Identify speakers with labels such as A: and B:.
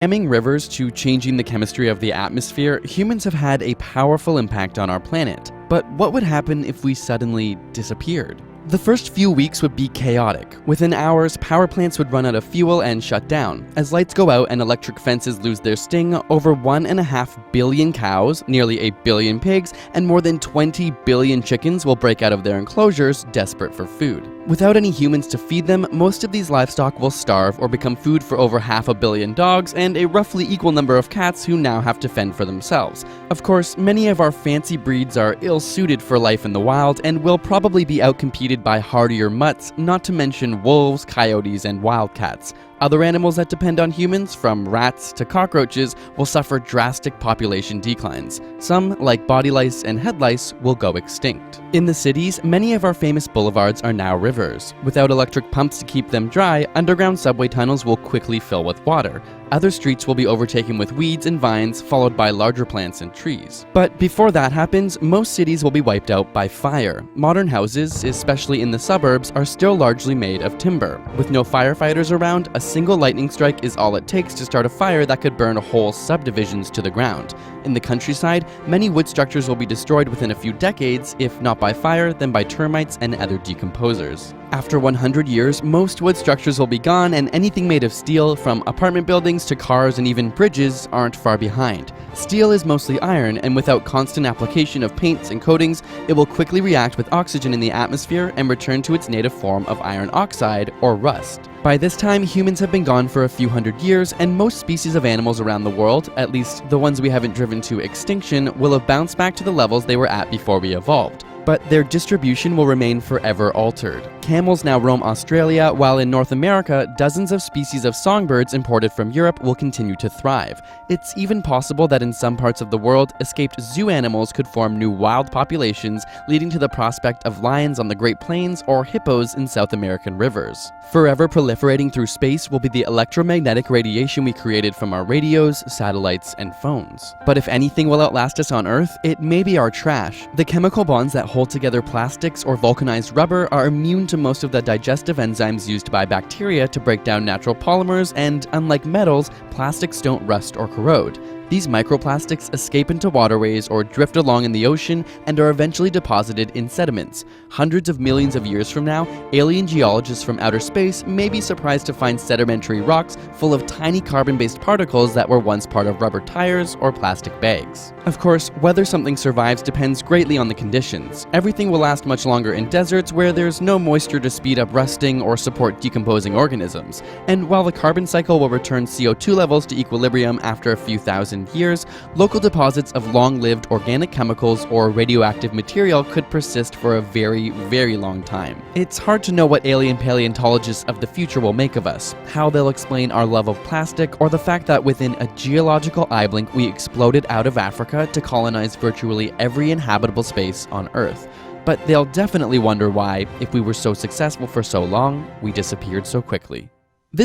A: Damming rivers to changing the chemistry of the atmosphere, humans have had a powerful impact on our planet. But what would happen if we suddenly disappeared? The first few weeks would be chaotic. Within hours, power plants would run out of fuel and shut down. As lights go out and electric fences lose their sting, over 1.5 billion cows, nearly 8 billion pigs, and more than 20 billion chickens will break out of their enclosures, desperate for food. Without any humans to feed them, most of these livestock will starve or become food for over 500 million dogs and a roughly equal number of cats who now have to fend for themselves. Of course, many of our fancy breeds are ill-suited for life in the wild and will probably be outcompeted by hardier mutts, not to mention wolves, coyotes, and wildcats. Other animals that depend on humans, from rats to cockroaches, will suffer drastic population declines. Some, like body lice and head lice, will go extinct. In the cities, many of our famous boulevards are now rivers. Without electric pumps to keep them dry, underground subway tunnels will quickly fill with water. Other streets will be overtaken with weeds and vines, followed by larger plants and trees. But before that happens, most cities will be wiped out by fire. Modern houses, especially in the suburbs, are still largely made of timber. With no firefighters around, a single lightning strike is all it takes to start a fire that could burn whole subdivisions to the ground. In the countryside, many wood structures will be destroyed within a few decades, if not by fire, then by termites and other decomposers. After 100 years, most wood structures will be gone, and anything made of steel, from apartment buildings to cars and even bridges, aren't far behind. Steel is mostly iron, and without constant application of paints and coatings, it will quickly react with oxygen in the atmosphere and return to its native form of iron oxide, or rust. By this time, humans have been gone for a few hundred years, and most species of animals around the world, at least the ones we haven't driven to extinction, will have bounced back to the levels they were at before we evolved. But their distribution will remain forever altered. Camels now roam Australia, while in North America, dozens of species of songbirds imported from Europe will continue to thrive. It's even possible that in some parts of the world, escaped zoo animals could form new wild populations, leading to the prospect of lions on the Great Plains or hippos in South American rivers. Forever proliferating through space will be the electromagnetic radiation we created from our radios, satellites, and phones. But if anything will outlast us on Earth, it may be our trash. The chemical bonds that hold together plastics or vulcanized rubber are immune to most of the digestive enzymes used by bacteria to break down natural polymers, and unlike metals, plastics don't rust or corrode. These microplastics escape into waterways or drift along in the ocean and are eventually deposited in sediments. Hundreds of millions of years from now, alien geologists from outer space may be surprised to find sedimentary rocks full of tiny carbon-based particles that were once part of rubber tires or plastic bags. Of course, whether something survives depends greatly on the conditions. Everything will last much longer in deserts where there's no moisture to speed up rusting or support decomposing organisms. And while the carbon cycle will return CO2 levels to equilibrium after a few thousand years, local deposits of long-lived organic chemicals or radioactive material could persist for a very, very long time. It's hard to know what alien paleontologists of the future will make of us, how they'll explain our love of plastic, or the fact that within a geological eye blink we exploded out of Africa to colonize virtually every inhabitable space on Earth. But they'll definitely wonder why, if we were so successful for so long, we disappeared so quickly.